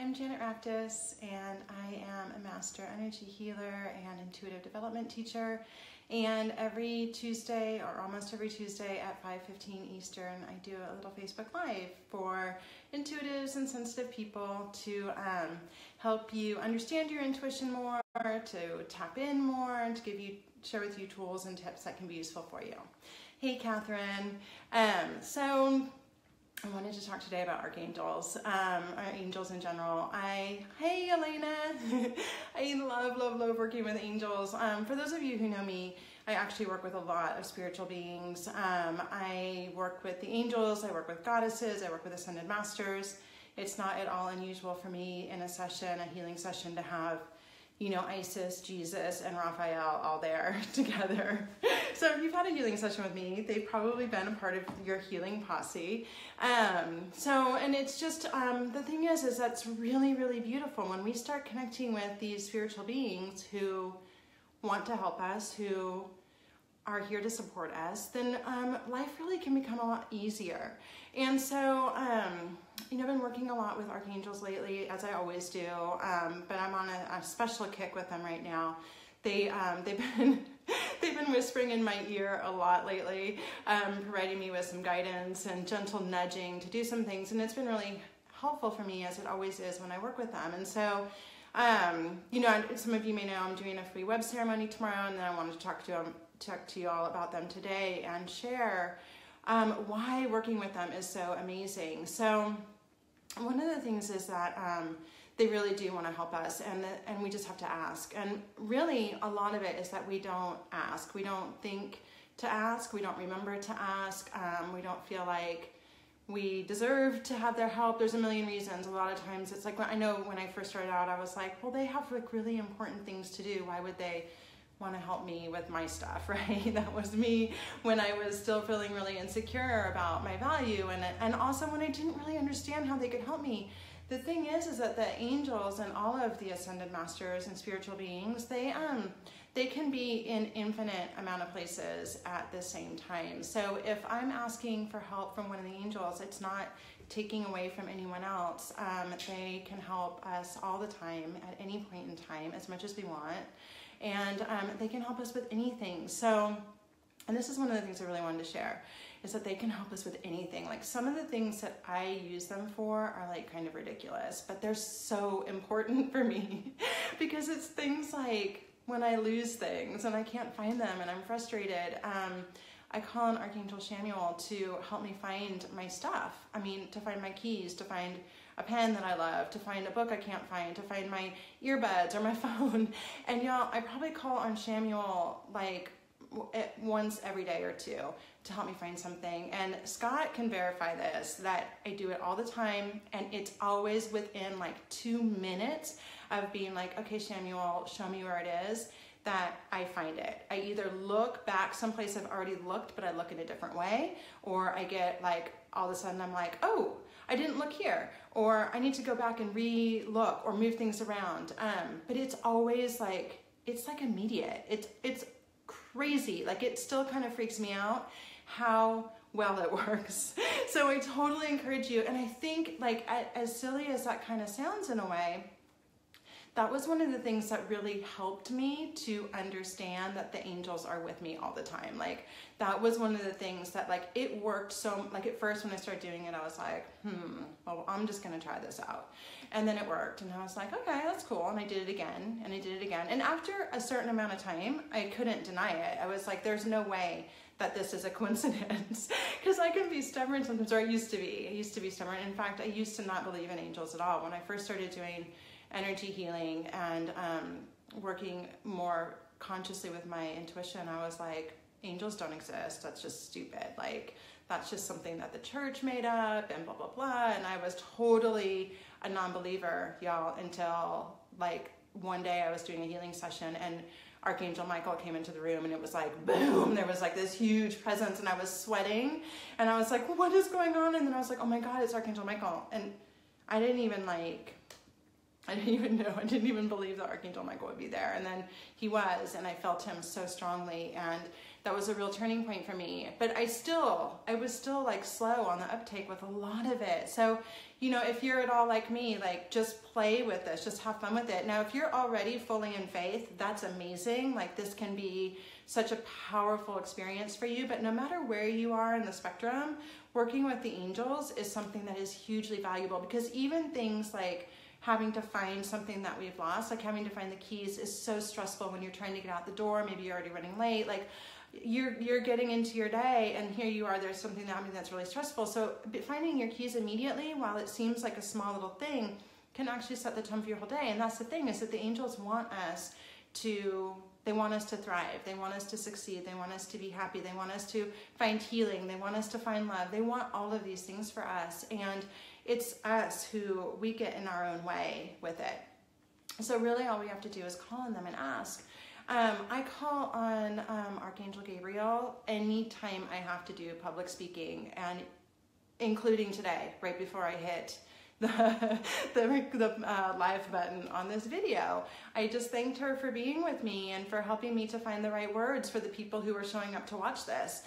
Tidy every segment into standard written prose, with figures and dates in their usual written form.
I'm Janet Raktis, and I am a master energy healer and intuitive development teacher. And every Tuesday, or almost every Tuesday at 5:15 Eastern, I do a little Facebook Live for intuitives and sensitive people to help you understand your intuition more, to tap in more, and to share with you tools and tips that can be useful for you. Hey, Catherine. So I wanted to talk today about archangels, or angels in general. Hey, Elena. I love working with angels. For those of you who know me, I actually work with a lot of spiritual beings. I work with the angels, I work with goddesses, I work with ascended masters. It's not at all unusual for me in a healing session, to have, you know, Isis, Jesus, and Raphael all there together. So if you've had a healing session with me, they've probably been a part of your healing posse. And it's just, the thing is that's really, really beautiful. When we start connecting with these spiritual beings who want to help us, who are here to support us, then life really can become a lot easier. And so, you know, I've been working a lot with archangels lately, as I always do, but I'm on a special kick with them right now. They've been whispering in my ear a lot lately, providing me with some guidance and gentle nudging to do some things, and it's been really helpful for me, as it always is when I work with them. And so, you know, some of you may know I'm doing a free web ceremony tomorrow, and then I wanted to talk to you all about them today and share why working with them is so amazing. So one of the things is that they really do want to help us, and we just have to ask. And really, a lot of it is that we don't ask. We don't think to ask. We don't remember to ask. We don't feel like we deserve to have their help. There's a million reasons. A lot of times it's like, I know when I first started out, I was like, well, they have like really important things to do. Why would they want to help me with my stuff, right? That was me when I was still feeling really insecure about my value, and also when I didn't really understand how they could help me. The thing is that the angels and all of the ascended masters and spiritual beings, they can be in infinite amount of places at the same time. So if I'm asking for help from one of the angels, it's not taking away from anyone else. They can help us all the time, at any point in time, as much as we want. And they can help us with anything. So, and this is one of the things I really wanted to share, is that they can help us with anything. Like, some of the things that I use them for are like kind of ridiculous, but they're so important for me because it's things like when I lose things and I can't find them and I'm frustrated, I call on Archangel Chamuel to help me find my stuff. I mean, to find my keys, to find a pen that I love, to find a book I can't find, to find my earbuds or my phone. And y'all, I probably call on Chamuel like once every day or two to help me find something. And Scott can verify this, that I do it all the time, and it's always within like 2 minutes of being like, okay, Chamuel, show me where it is, that I find it. I either look back someplace I've already looked, but I look in a different way, or I get like, all of a sudden I'm like, oh, I didn't look here, or I need to go back and re-look or move things around. But it's always like, it's like immediate. It's crazy. Like, it still kind of freaks me out how well it works. So I totally encourage you. And I think, like, as silly as that kind of sounds in a way, that was one of the things that really helped me to understand that the angels are with me all the time. Like, that was one of the things that, like, it worked so, like, at first when I started doing it, I was like, well, I'm just gonna try this out. And then it worked, and I was like, okay, that's cool. And I did it again, and I did it again. And after a certain amount of time, I couldn't deny it. I was like, there's no way that this is a coincidence, because I can be stubborn sometimes, or I used to be. I used to be stubborn. In fact, I used to not believe in angels at all. When I first started doing energy healing and working more consciously with my intuition, I was like, angels don't exist. That's just stupid. Like, that's just something that the church made up and blah, blah, blah. And I was totally a non-believer, y'all, until like one day I was doing a healing session and Archangel Michael came into the room, and it was like, boom, there was like this huge presence, and I was sweating, and I was like, well, what is going on? And then I was like, oh my God, it's Archangel Michael. And I didn't even like, I didn't even believe that Archangel Michael would be there. And then he was, and I felt him so strongly. And that was a real turning point for me. But I was still like slow on the uptake with a lot of it. So, you know, if you're at all like me, like just play with this, just have fun with it. Now, if you're already fully in faith, that's amazing. Like this can be such a powerful experience for you. But no matter where you are in the spectrum, working with the angels is something that is hugely valuable, because even things like having to find something that we've lost, like having to find the keys, is so stressful when you're trying to get out the door. Maybe you're already running late. Like you're getting into your day, and here you are, there's something happening that's really stressful. So finding your keys immediately, while it seems like a small little thing, can actually set the tone for your whole day. And that's the thing, is that the angels want us to thrive. They want us to succeed. They want us to be happy. They want us to find healing. They want us to find love. They want all of these things for us. And it's us who we get in our own way with it. So really all we have to do is call on them and ask. I call on Archangel Gabriel anytime I have to do public speaking, and including today, right before I hit the live button on this video. I just thanked her for being with me and for helping me to find the right words for the people who are showing up to watch this.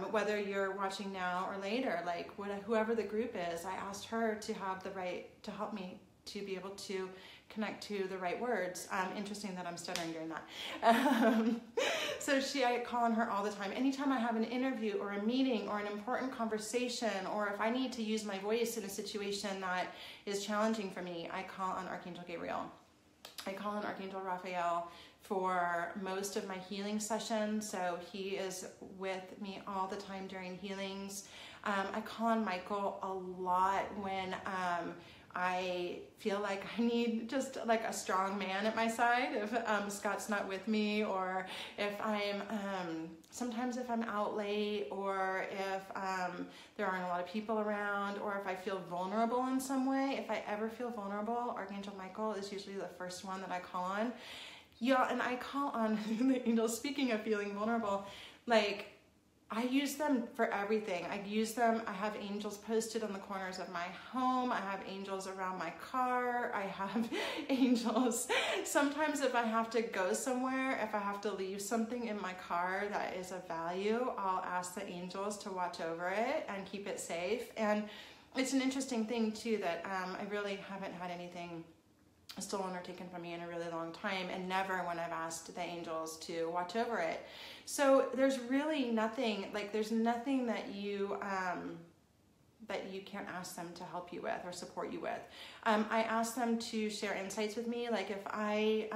Whether you're watching now or later, like whoever the group is, I asked her to have the right, to help me to be able to connect to the right words. Interesting that I'm stuttering during that. So I call on her all the time. Anytime I have an interview or a meeting or an important conversation, or if I need to use my voice in a situation that is challenging for me, I call on Archangel Gabriel. I call on Archangel Raphael for most of my healing sessions. So he is with me all the time during healings. I call on Michael a lot when I feel like I need just like a strong man at my side if Scott's not with me, or if I'm, sometimes if I'm out late, or if there aren't a lot of people around, or if I feel vulnerable in some way. If I ever feel vulnerable, Archangel Michael is usually the first one that I call on. Yeah, and I call on the angels. Speaking of feeling vulnerable, like, I use them for everything. I have angels posted on the corners of my home. I have angels around my car. I have angels. Sometimes if I have to go somewhere, if I have to leave something in my car that is of value, I'll ask the angels to watch over it and keep it safe. And it's an interesting thing too, that I really haven't had anything stolen or taken from me in a really long time, and never when I've asked the angels to watch over it. So there's really nothing, like there's nothing that you can't ask them to help you with or support you with. I ask them to share insights with me, like if I,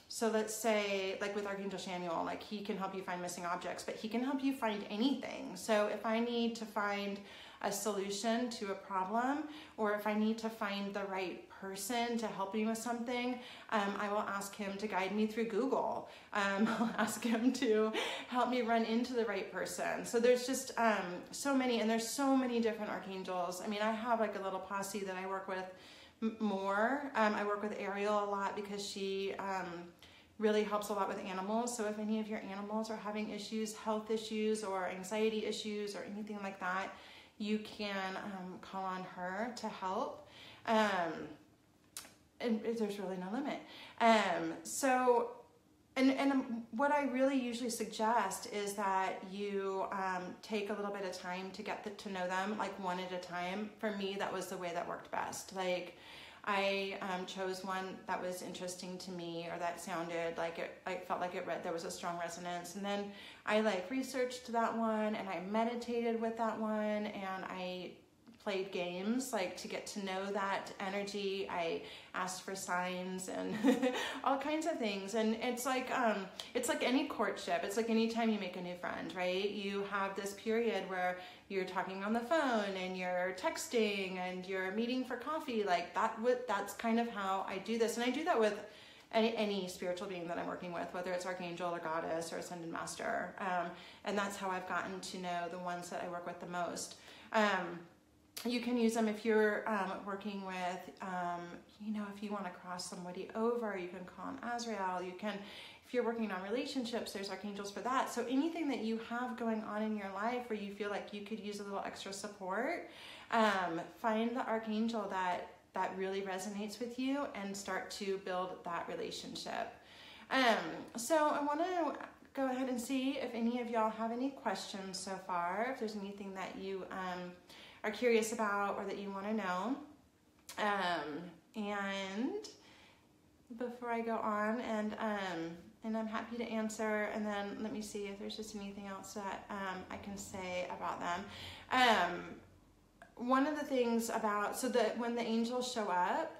so let's say like with Archangel Samuel, like he can help you find missing objects, but he can help you find anything. So if I need to find a solution to a problem, or if I need to find the right person to help me with something, I will ask him to guide me through Google. I'll ask him to help me run into the right person. So there's just so many, and there's so many different archangels. I mean, I have like a little posse that I work with more. I work with Ariel a lot because she really helps a lot with animals. So if any of your animals are having issues, health issues or anxiety issues or anything like that, you can call on her to help. And there's really no limit. So what I really usually suggest is that you take a little bit of time to get to know them, like one at a time. For me, that was the way that worked best. Like I chose one that was interesting to me, or that sounded like it, I felt like there was a strong resonance. And then I like researched that one, and I meditated with that one, and I played games like to get to know that energy. I asked for signs and all kinds of things. And it's like any courtship. It's like any time you make a new friend, right? You have this period where you're talking on the phone and you're texting and you're meeting for coffee. Like that's kind of how I do this. And I do that with any spiritual being that I'm working with, whether it's Archangel or Goddess or Ascended Master. And that's how I've gotten to know the ones that I work with the most. You can use them if you're working with, if you want to cross somebody over, you can call on Azrael. You can, if you're working on relationships, there's archangels for that. So anything that you have going on in your life where you feel like you could use a little extra support, find the archangel that that really resonates with you and start to build that relationship. So I want to go ahead and see if any of y'all have any questions so far, if there's anything that you are curious about or that you want to know. And before I go on, and I'm happy to answer, and then let me see if there's just anything else that I can say about them. One of the things about, so that when the angels show up,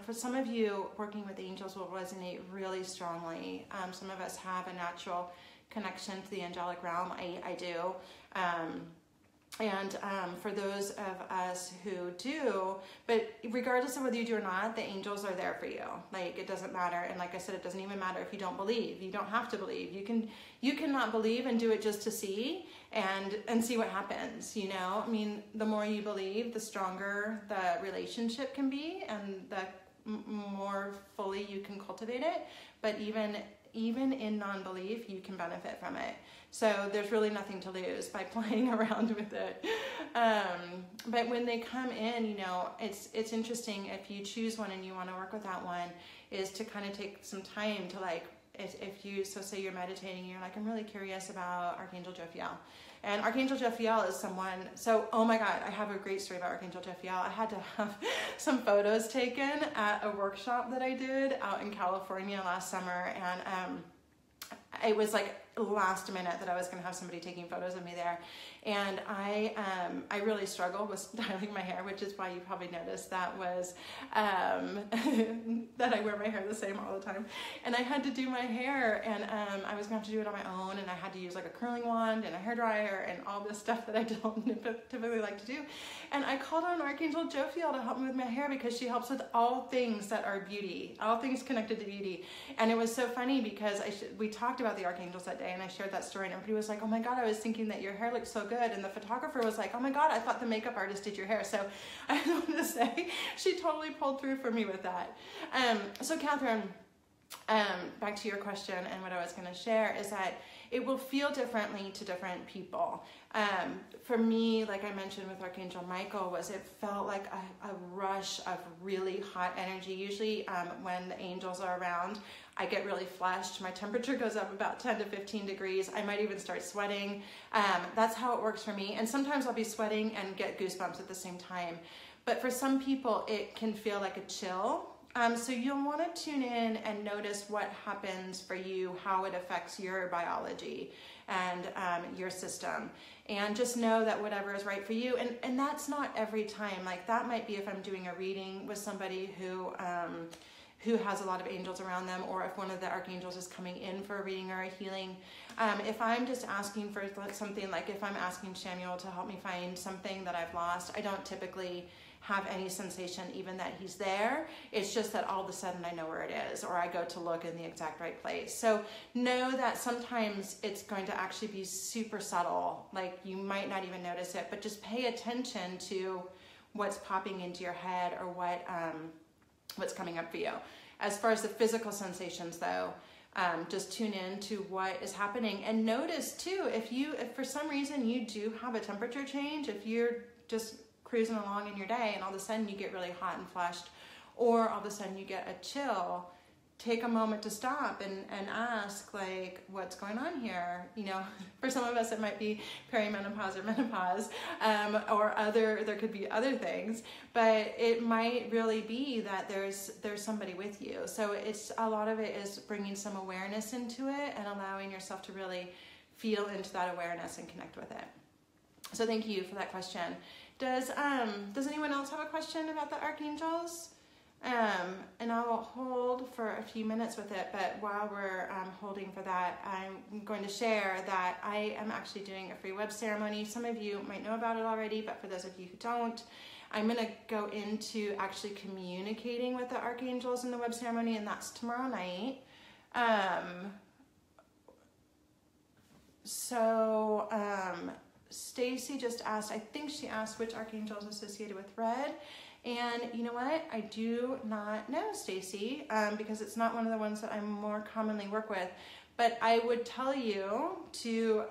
for some of you, working with angels will resonate really strongly. Some of us have a natural connection to the angelic realm. I do. And for those of us who do, but regardless of whether you do or not, the angels are there for you. Like, it doesn't matter. And like I said, it doesn't even matter if you don't believe. You don't have to believe. You can not believe and do it just to see and see what happens, you know? I mean, the more you believe, the stronger the relationship can be, and the more fully you can cultivate it. But even in non-belief, you can benefit from it. So there's really nothing to lose by playing around with it. But when they come in, you know, it's interesting if you choose one and you want to work with that one, is to kind of take some time to, like, if you, so say you're meditating and you're like, I'm really curious about Archangel Jophiel. And Archangel Jophiel is someone, so, oh my God, I have a great story about Archangel Jophiel. I had to have some photos taken at a workshop that I did out in California last summer. And it was like last minute that I was going to have somebody taking photos of me there. And I really struggled with styling my hair, which is why you probably noticed that was, that I wear my hair the same all the time. And I had to do my hair, and I was going to have to do it on my own, and I had to use like a curling wand and a hairdryer and all this stuff that I don't typically like to do. And I called on Archangel Jophiel to help me with my hair, because she helps with all things that are beauty, all things connected to beauty. And it was so funny because we talked about the archangels that day, and I shared that story, and everybody was like, oh my God, I was thinking that your hair looked so good. And the photographer was like, oh my God, I thought the makeup artist did your hair. So I want to say she totally pulled through for me with that. So Catherine, back to your question, and what I was going to share is that it will feel differently to different people. For me, like I mentioned with Archangel Michael, it felt like a rush of really hot energy. Usually when the angels are around, I get really flushed. My temperature goes up about 10 to 15 degrees. I might even start sweating. That's how it works for me. And sometimes I'll be sweating and get goosebumps at the same time. But for some people, it can feel like a chill. So you'll want to tune in and notice what happens for you, how it affects your biology and your system. And just know that whatever is right for you, and that's not every time. Like, that might be if I'm doing a reading with somebody who has a lot of angels around them, or if one of the archangels is coming in for a reading or a healing. If I'm just asking for something, like if I'm asking Samuel to help me find something that I've lost, I don't typically have any sensation even that he's there. It's just that all of a sudden I know where it is, or I go to look in the exact right place. So know that sometimes it's going to actually be super subtle, like you might not even notice it, but just pay attention to what's popping into your head, or what's coming up for you. As far as the physical sensations though, just tune in to what is happening, and notice too, if for some reason you do have a temperature change, if you're just cruising along in your day and all of a sudden you get really hot and flushed, or all of a sudden you get a chill, take a moment to stop and ask, like, what's going on here? You know, for some of us it might be perimenopause or menopause, or there could be other things, but it might really be that there's somebody with you. So a lot of it is bringing some awareness into it and allowing yourself to really feel into that awareness and connect with it. So thank you for that question. Does anyone else have a question about the archangels? And I'll hold for a few minutes with it, but while we're holding for that, I'm going to share that I am actually doing a free web ceremony. Some of you might know about it already, but for those of you who don't, I'm going to go into actually communicating with the archangels in the web ceremony, and that's tomorrow night. Stacy just asked, I think she asked which archangel is associated with red. And you know what? I do not know, Stacy, because it's not one of the ones that I more commonly work with. But I would tell you to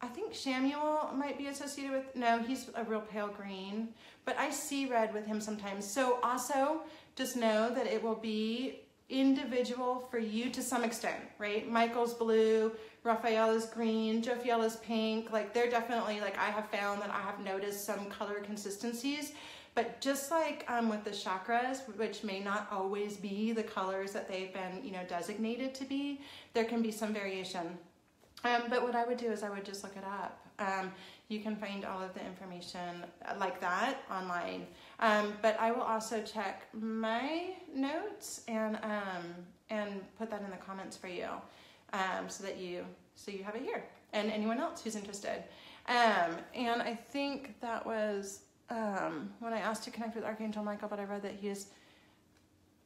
I think Shamuel might be associated with, no, he's a real pale green, but I see red with him sometimes. So also just know that it will be individual for you to some extent, right? Michael's blue, Raphael is green, Jophiel is pink. Like they're definitely, like I have found that I have noticed some color consistencies, but just like with the chakras, which may not always be the colors that they've been, you know, designated to be, there can be some variation. But what I would do is I would just look it up. You can find all of the information like that online. But I will also check my notes and put that in the comments for you, so you have it here, and anyone else who's interested. And I think that was when I asked to connect with Archangel Michael, but I read that he is.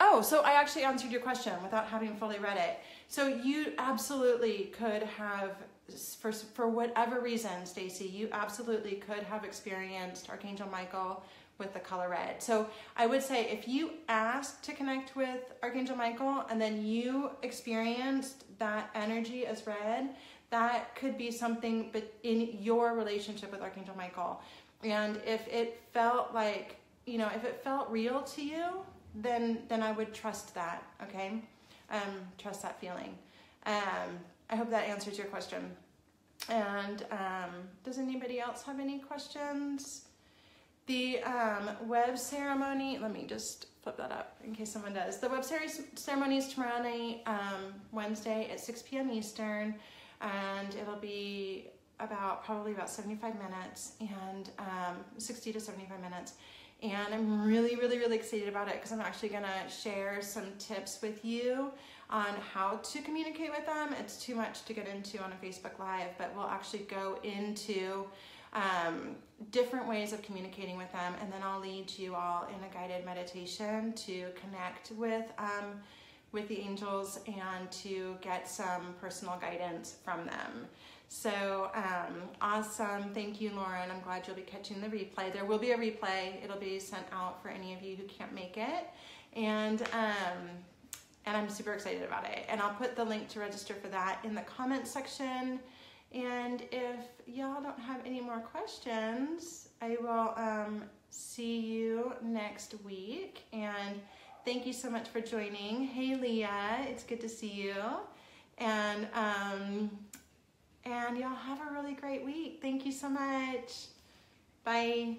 Oh, so I actually answered your question without having fully read it. So you absolutely could have, for whatever reason, Stacy, you absolutely could have experienced Archangel Michael with the color red. So I would say if you asked to connect with Archangel Michael and then you experienced that energy as red, that could be something but in your relationship with Archangel Michael. And if it felt like, you know, if it felt real to you, then I would trust that, okay? Trust that feeling. I hope that answers your question. And does anybody else have any questions? The web ceremony, let me just flip that up in case someone does. The web ceremony is tomorrow night, Wednesday at 6 p.m. Eastern, and it'll be probably about 75 minutes, and 60 to 75 minutes. And I'm really, really, really excited about it because I'm actually gonna share some tips with you on how to communicate with them. It's too much to get into on a Facebook Live, but we'll actually go into different ways of communicating with them, and then I'll lead you all in a guided meditation to connect with the angels and to get some personal guidance from them. So awesome. Thank you, Lauren. I'm glad you'll be catching the replay. There will be a replay. It'll be sent out for any of you who can't make it. And I'm super excited about it. And I'll put the link to register for that in the comments section. And if y'all don't have any more questions, I will see you next week. And thank you so much for joining. Hey, Leah, it's good to see you. And y'all have a really great week. Thank you so much. Bye.